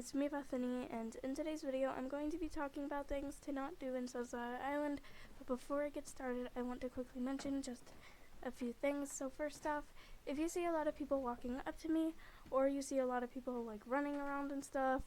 it's me Bethany, and in today's video I'm going to be talking about things to not do in Sunset Island. But before I get started, I want to quickly mention just a few things. So first off, if you see a lot of people walking up to me, or you see a lot of people like running around and stuff,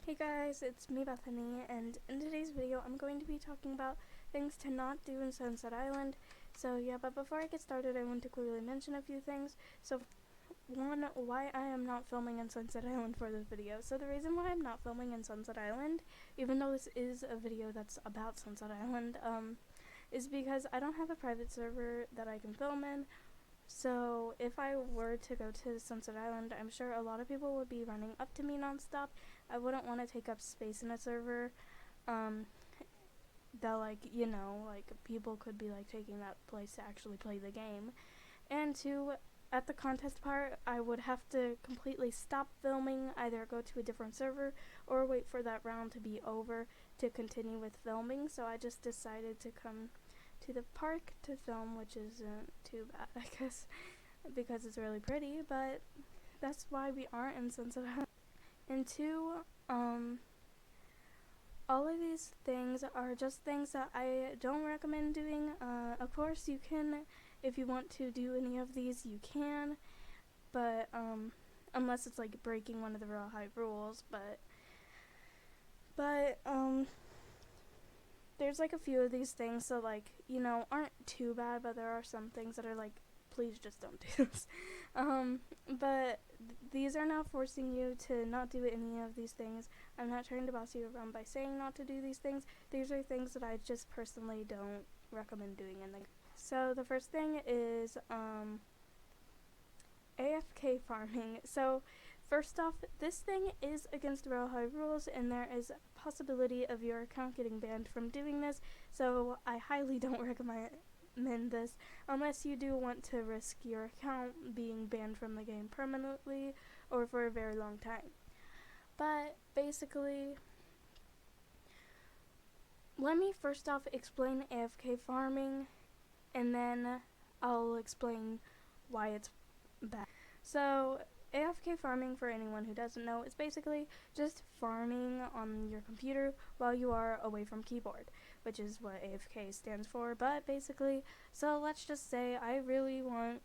hey guys, it's me Bethany, and in today's video I'm going to be talking about things to not do in Sunset Island. So yeah, but before I get started, I want to quickly mention a few things. So one, why I am not filming in Sunset Island for this video. So the reason why I'm not filming in Sunset Island, even though this is a video that's about Sunset Island, is because I don't have a private server that I can film in. So if I were to go to Sunset Island, I'm sure a lot of people would be running up to me nonstop. I wouldn't want to take up space in a server, that like people could be like taking that place to actually play the game. And two, at the contest part, I would have to completely stop filming, either go to a different server or wait for that round to be over to continue with filming. So I just decided to come to the park to film, which isn't too bad, I guess, because it's really pretty, but that's why we aren't in Sunset Island. And two, all of these things are just things that I don't recommend doing. Of course you can, if you want to do any of these, you can, but unless it's like breaking one of the Royale High rules, but there's like a few of these things, so like, aren't too bad, but there are some things that are like, please just don't do this. But these are not forcing you to not do any of these things. I'm not trying to boss you around by saying not to do these things. These are things that I just personally don't recommend doing in the game. So the first thing is AFK farming. So first off, this thing is against the Royale High rules, and there is a possibility of your account getting banned from doing this, so I highly don't recommend this unless you do want to risk your account being banned from the game permanently or for a very long time. But basically, let me first off explain AFK farming, and then I'll explain why it's bad. So AFK farming, for anyone who doesn't know, is basically just farming on your computer while you are away from keyboard, which is what AFK stands for. But basically, so let's just say I really wanted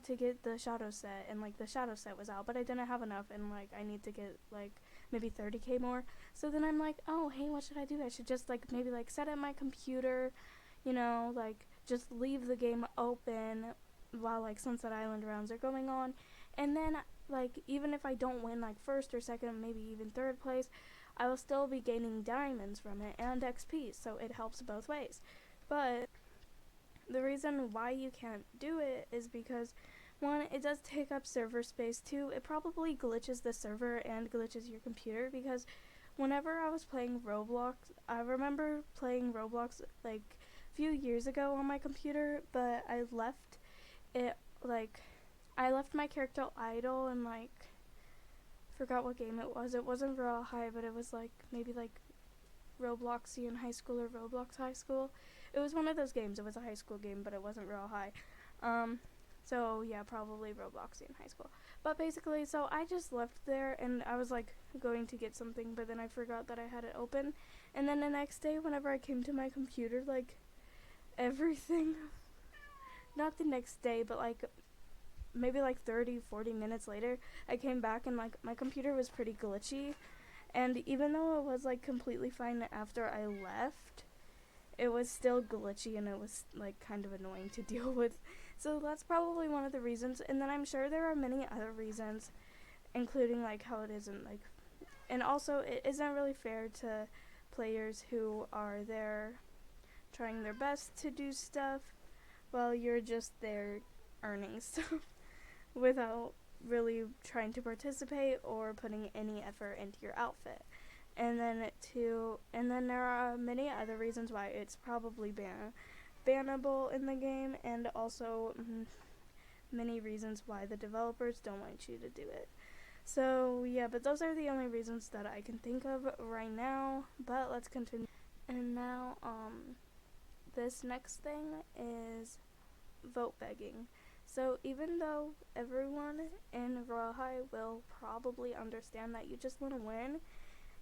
to get the shadow set, and like the shadow set was out, but I didn't have enough, and like I need to get like maybe 30k more. So then I'm like, oh hey, what should I do? I should just like maybe like set up my computer, like just leave the game open while like Sunset Island rounds are going on, and then like even if I don't win like first or second, maybe even third place, I will still be gaining diamonds from it and XP, so it helps both ways. But the reason why you can't do it is because, one, it does take up server space. Two, it probably glitches the server and glitches your computer, because whenever I was playing Roblox, I remember playing Roblox like a few years ago on my computer, but I left my character idle, and like forgot what game it was. It wasn't Royale High, but it was like maybe like Robloxian High School or Roblox High School. It was one of those games. It was a high school game, but it wasn't Royale High. So yeah, probably Robloxian High School. But basically, so I just left there, and I was like going to get something, but then I forgot that I had it open. And then the next day, whenever I came to my computer, like everything, not the next day, but like maybe like 30-40 minutes later, I came back, and like my computer was pretty glitchy. And even though it was like completely fine after I left, it was still glitchy, and it was like kind of annoying to deal with. So that's probably one of the reasons. And then I'm sure there are many other reasons, including like how it isn't like, and also it isn't really fair to players who are there trying their best to do stuff while you're just there earning stuff without really trying to participate or putting any effort into your outfit. And then there are many other reasons why it's probably bannable in the game, and also many reasons why the developers don't want you to do it. So yeah, but those are the only reasons that I can think of right now. But let's continue. And now this next thing is vote begging. So even though everyone in Raw High will probably understand that you just want to win,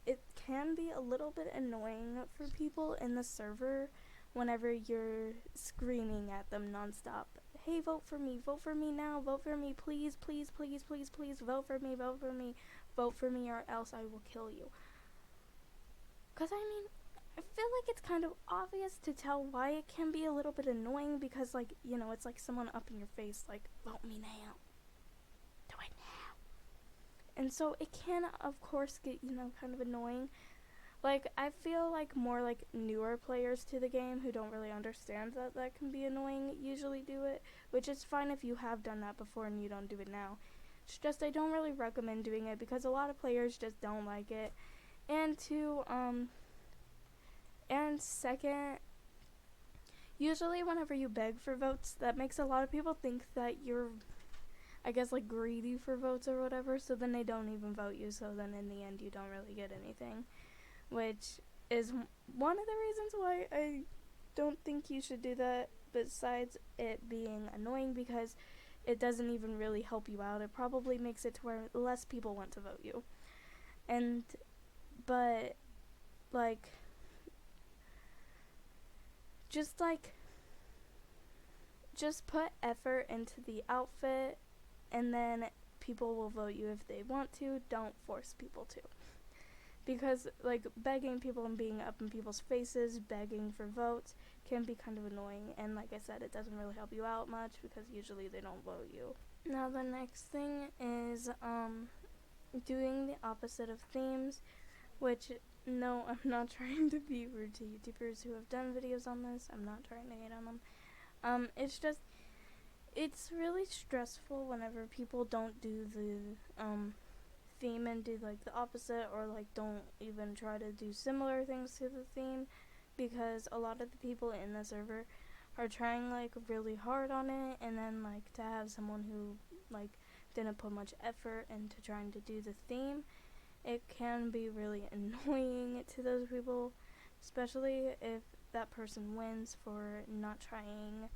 it can be a little bit annoying for people in the server whenever you're screaming at them nonstop. Hey, vote for me now, vote for me, please, please, please, please, please, vote for me, vote for me, vote for me, or else I will kill you. Because, I mean, I feel like it's kind of obvious to tell why it can be a little bit annoying because, like, you know, it's like someone up in your face, like, vote me now. Do it now. And so it can, of course, get, you know, kind of annoying. Like, I feel like more like newer players to the game who don't really understand that that can be annoying usually do it, which is fine if you have done that before and you don't do it now. It's just I don't really recommend doing it because a lot of players just don't like it. And and second, usually whenever you beg for votes, that makes a lot of people think that you're, I guess, like, greedy for votes or whatever, so then they don't even vote you, so then in the end you don't really get anything. Which is one of the reasons why I don't think you should do that, besides it being annoying because it doesn't even really help you out. It probably makes it to where less people want to vote you. But, like, just put effort into the outfit, and then people will vote you if they want to. Don't force people to. Because, like, begging people and being up in people's faces, begging for votes, can be kind of annoying. And like I said, it doesn't really help you out much because usually they don't vote you. Now, the next thing is doing the opposite of themes, which, no, I'm not trying to be rude to YouTubers who have done videos on this. I'm not trying to hate on them. It's just, it's really stressful whenever people don't do the, theme and do, like, the opposite, or, like, don't even try to do similar things to the theme, because a lot of the people in the server are trying, like, really hard on it, and then, like, to have someone who, like, didn't put much effort into trying to do the theme, it can be really annoying to those people, especially if that person wins for not trying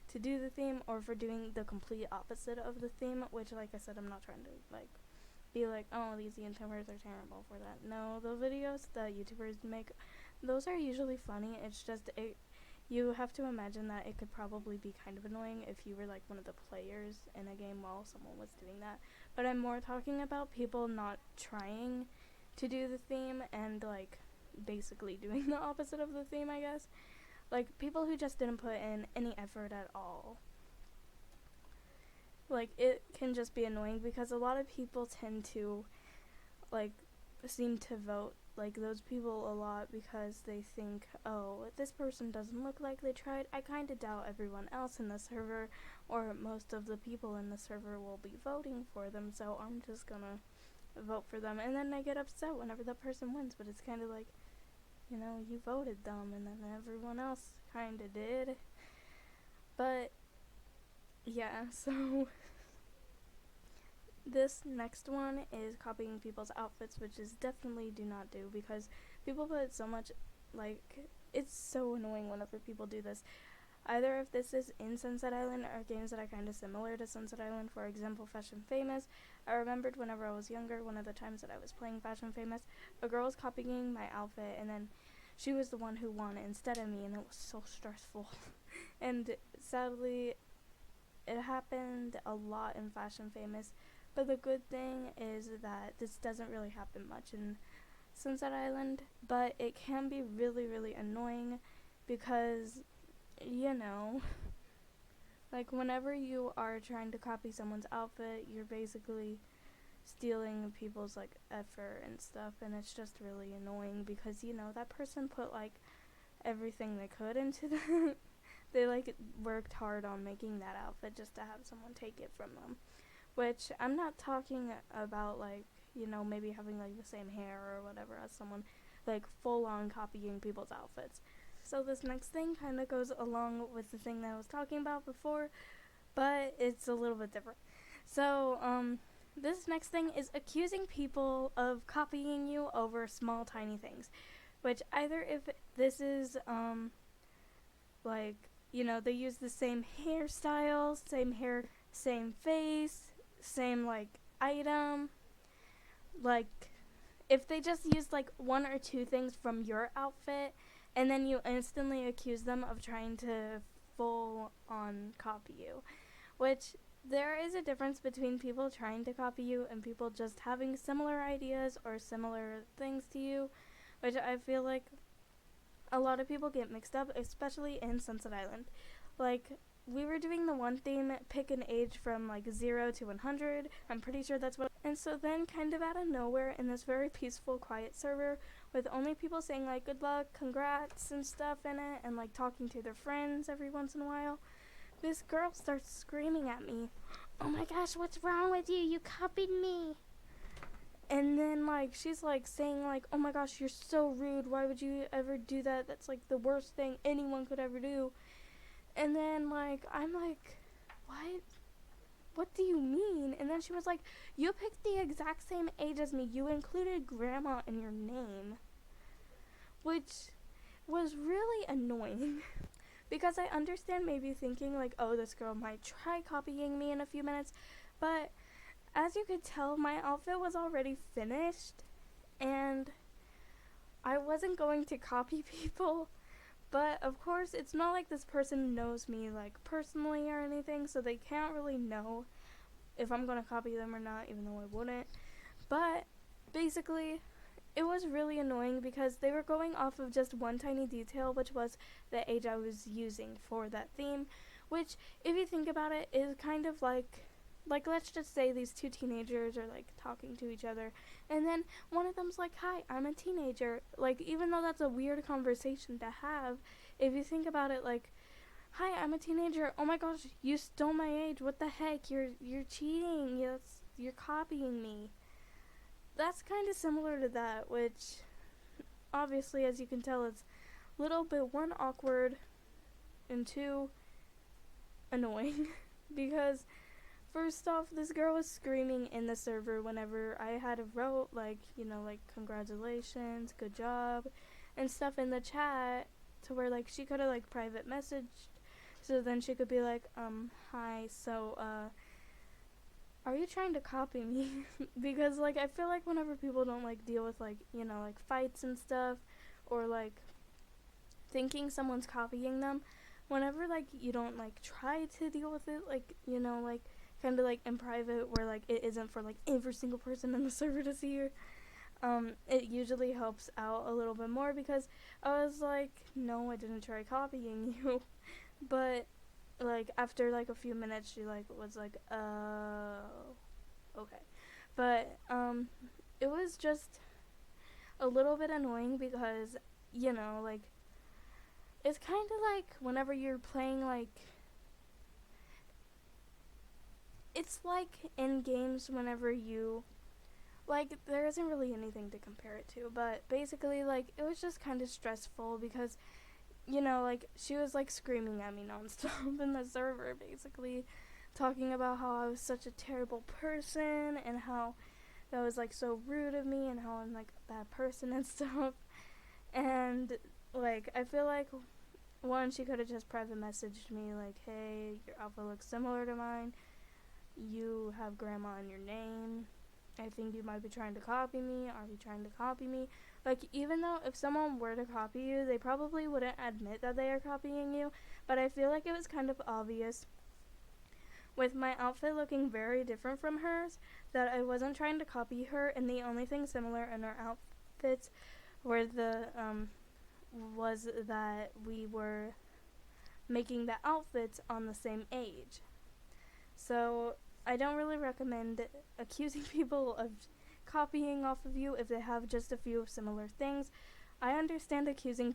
to do the theme, or for doing the complete opposite of the theme, which, like I said, I'm not trying to, like, be like, oh, these YouTubers are terrible for that. No, the videos that YouTubers make, those are usually funny. It's just, you have to imagine that it could probably be kind of annoying if you were, like, one of the players in a game while someone was doing that. But I'm more talking about people not trying to do the theme and, like, basically doing the opposite of the theme, I guess. Like, people who just didn't put in any effort at all. Like, it can just be annoying because a lot of people tend to, like, seem to vote, like, those people a lot because they think, oh, if this person doesn't look like they tried, I kind of doubt everyone else in the server, or most of the people in the server will be voting for them, so I'm just gonna vote for them. And then they get upset whenever the person wins, but it's kind of like, you know, you voted them, and then everyone else kind of did. But, yeah, so this next one is copying people's outfits, which is definitely do not do, because people put so much, like, it's so annoying whenever people do this. Either if this is in Sunset Island or games that are kind of similar to Sunset Island, for example, Fashion Famous. I remembered whenever I was younger, one of the times that I was playing Fashion Famous, a girl was copying my outfit, and then she was the one who won instead of me, and it was so stressful. And sadly, it happened a lot in Fashion Famous, but the good thing is that this doesn't really happen much in Sunset Island, but it can be really, really annoying because, you know, like, whenever you are trying to copy someone's outfit, you're basically stealing people's, like, effort and stuff, and it's just really annoying because, you know, that person put, like, everything they could into the they, like, worked hard on making that outfit just to have someone take it from them. Which, I'm not talking about, like, you know, maybe having, like, the same hair or whatever as someone, like, full-on copying people's outfits. So this next thing kind of goes along with the thing that I was talking about before, but it's a little bit different. So, this next thing is accusing people of copying you over small, tiny things. Which, either if this is, like, you know, they use the same hairstyle, same hair same face, same like item. Like if they just used like one or two things from your outfit and then you instantly accuse them of trying to full on copy you, which there is a difference between people trying to copy you and people just having similar ideas or similar things to you, which I feel like a lot of people get mixed up, especially in Sunset Island. Like, we were doing the one theme, pick an age from like 0 to 100. I'm pretty sure that's what. And so then, kind of out of nowhere, in this very peaceful, quiet server, with only people saying like good luck, congrats, and stuff in it, and like talking to their friends every once in a while, this girl starts screaming at me, "Oh my gosh, what's wrong with you? You copied me." And then like she's like saying like, "Oh my gosh, you're so rude. Why would you ever do that? That's like the worst thing anyone could ever do." And then like I'm like, "What? What do you mean?" And then she was like, "You picked the exact same age as me. You included grandma in your name." Which was really annoying. Because I understand maybe thinking like, "Oh, this girl might try copying me in a few minutes." But as you could tell, my outfit was already finished, and I wasn't going to copy people. But of course, it's not like this person knows me like personally or anything, so they can't really know if I'm gonna copy them or not, even though I wouldn't. But basically, it was really annoying because they were going off of just one tiny detail, which was the age I was using for that theme, which, if you think about it, is kind of like let's just say these two teenagers are like talking to each other, and then one of them's like, "Hi, I'm a teenager." Like, even though that's a weird conversation to have, if you think about it, like, "Hi, I'm a teenager. Oh my gosh, you stole my age. What the heck? You're cheating. You're copying me." That's kind of similar to that, which obviously, as you can tell, it's a little bit, one, awkward, and two, annoying. Because first off, this girl was screaming in the server whenever I had wrote like, like congratulations, good job, and stuff in the chat, to where like she could have like private messaged, so then she could be like, "Hi, so are you trying to copy me?" Because like I feel like whenever people don't like deal with like, like fights and stuff, or like thinking someone's copying them, whenever like you don't like try to deal with it, like, like kind of like in private, where like it isn't for like every single person in the server to see you, it usually helps out a little bit more, because I was like, "No, I didn't try copying you." But like after like a few minutes, she like was like, "Oh, okay." But it was just a little bit annoying because, like, it's kind of like whenever you're playing like, it's like in games whenever you, like, there isn't really anything to compare it to, but basically, like, it was just kind of stressful because, like, she was, like, screaming at me nonstop in the server, basically, talking about how I was such a terrible person, and how that was, like, so rude of me, and how I'm, like, a bad person and stuff. And, like, I feel like, one, she could have just private messaged me, like, "Hey, your outfit looks similar to mine. You have grandma in your name. I think you might be trying to copy me. Are you trying to copy me?" Like, even though if someone were to copy you, they probably wouldn't admit that they are copying you. But I feel like it was kind of obvious, with my outfit looking very different from hers, that I wasn't trying to copy her, and the only thing similar in our outfits were was that we were making the outfits on the same age. So I don't really recommend accusing people of copying off of you if they have just a few similar things. I understand accusing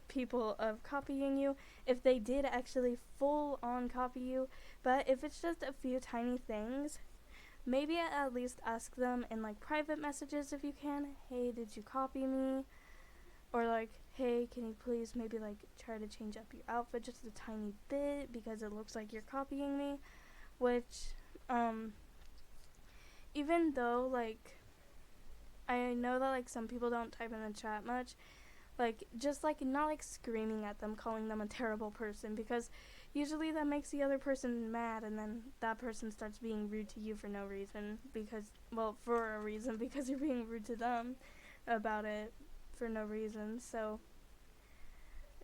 people of copying you if they did actually full on copy you, but if it's just a few tiny things, maybe at least ask them in like private messages if you can, "Hey, did you copy me?" Or like, "Hey, can you please maybe like try to change up your outfit just a tiny bit because it looks like you're copying me." Which, even though like I know that like some people don't type in the chat much, like just like not like screaming at them, calling them a terrible person, because usually that makes the other person mad, and then that person starts being rude to you for no reason, for a reason, because you're being rude to them about it for no reason. So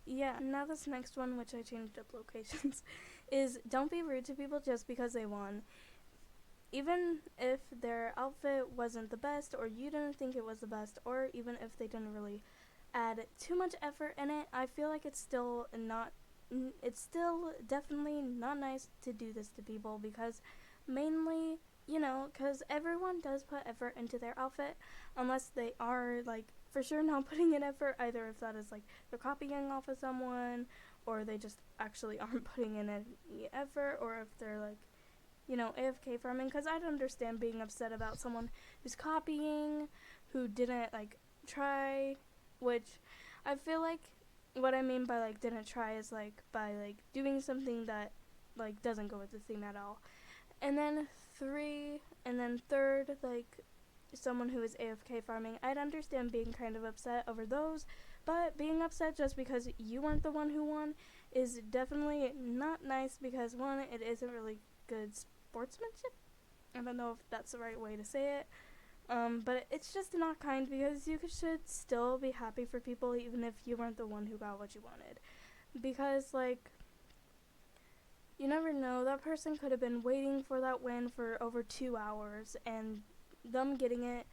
yeah, now this next one, which I changed up locations, is don't be rude to people just because they won. Even if their outfit wasn't the best, or you didn't think it was the best, or even if they didn't really add too much effort in it, I feel like it's still definitely not nice to do this to people, because mainly, because everyone does put effort into their outfit, unless they are, like, for sure not putting in effort, either if that is, like, they're copying off of someone, or they just actually aren't putting in any effort, or if they're, like, AFK farming, because I'd understand being upset about someone who's copying, who didn't, like, try, which I feel like what I mean by, like, didn't try is, like, by, like, doing something that, like, doesn't go with the theme at all. And then third, like, someone who is AFK farming, I'd understand being kind of upset over those, but being upset just because you weren't the one who won is definitely not nice, because one, it isn't really good sportsmanship. I don't know if that's the right way to say it. But it's just not kind, because you should still be happy for people even if you weren't the one who got what you wanted. Because, like, you never know, that person could have been waiting for that win for over 2 hours, and them getting it,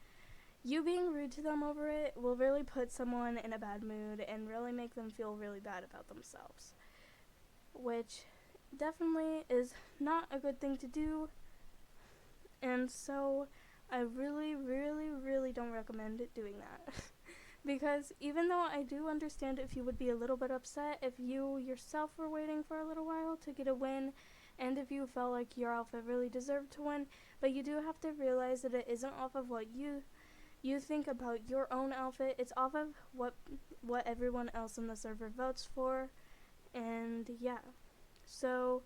you being rude to them over it, will really put someone in a bad mood and really make them feel really bad about themselves. Which definitely is not a good thing to do, and so I really, really, really don't recommend doing that. Because even though I do understand if you would be a little bit upset if you yourself were waiting for a little while to get a win, and if you felt like your outfit really deserved to win, but you do have to realize that it isn't off of what you think about your own outfit, it's off of what everyone else in the server votes for. And yeah, so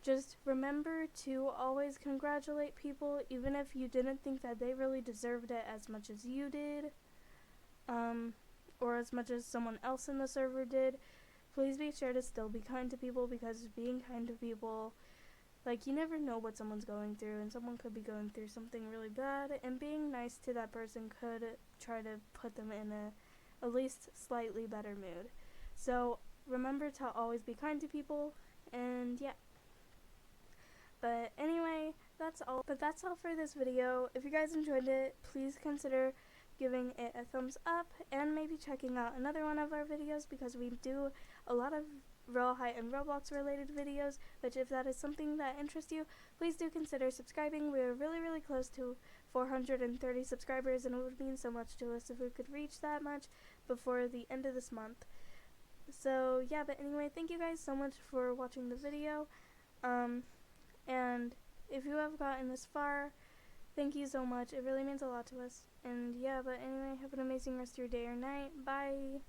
just remember to always congratulate people, even if you didn't think that they really deserved it as much as you did, or as much as someone else in the server did. Please be sure to still be kind to people, because being kind to people, like, you never know what someone's going through, and someone could be going through something really bad, and being nice to that person could try to put them in at least slightly better mood. So remember to always be kind to people, and yeah. But anyway, that's all for this video. If you guys enjoyed it, please consider giving it a thumbs up, and maybe checking out another one of our videos, because we do a lot of Royale Height and Roblox related videos, which if that is something that interests you, please do consider subscribing. We're really, really close to 430 subscribers, and it would mean so much to us if we could reach that much before the end of this month. So yeah, but anyway, thank you guys so much for watching the video, and if you have gotten this far, thank you so much. It really means a lot to us. And yeah, but anyway, have an amazing rest of your day or night. Bye!